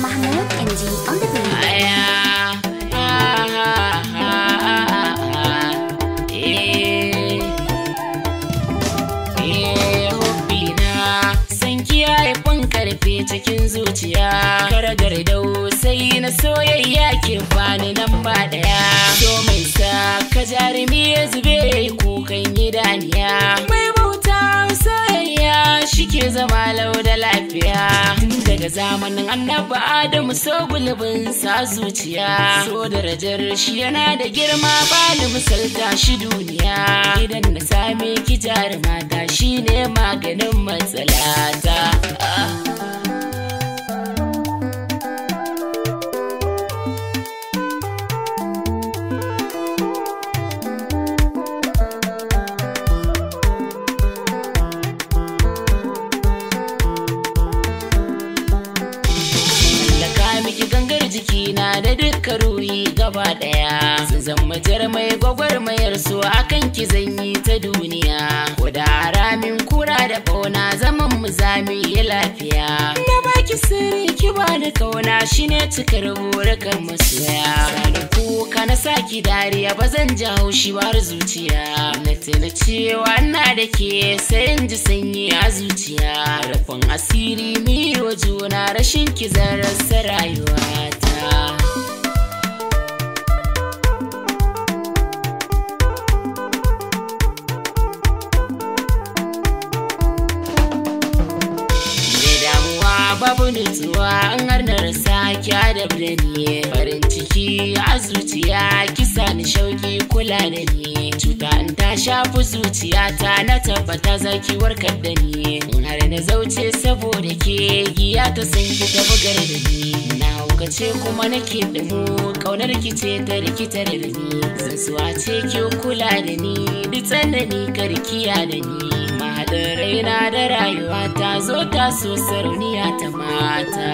Mahmoud MG on the beat. Hobbina san kiyaye fan karfe cikin zuciya, karagar dau sai na soyayya ke bani lamba daya. So mai sa ka jarumi ya zube kukan idaniya, mai bauta soyayya shike zama lau da lafiya. Tun daga zamanin annabi Adamu so gulbin sa zuciya, so darajar shi yana da girma bani misalta shi duniya. Idan na same ki jarumata shine maganin matsalata. Miki gangar jikina da duka ruhi gaba daya, sun zama jarmai gwagwarmayar su akan ki zanyi ta duniya. Ko da ramin kura da bauna zaman mu zami ya lafiya, na baki sirri ki bani kauna shine cikar burukan masoya. Sani kuka na saki dariya bazan ji haushi ba har zuciya, na tuna cewa ina da ke sai in ji sanyi a zuciya. Rufin asiri mi wa juna rashin ki zan rasa rayuwata. Babu nutsuwa an har na rasa ki adab da ni, farin ciki a zuciya kisa ni shauki kula da ni. Cuta in ta shafi zuciyata na tabbata zaki warkar da ni, in har na zauce saboda ke giya ta san ki ta bugar da ni. Na haukace kuma nake da mu kaunar ki ce ta rikitar da ni, zan suwa ce ki kula da ni duk tsanani karkiya da ni. Mahaɗin raina da rayuwa ta zo ta so sarauniya ta mata.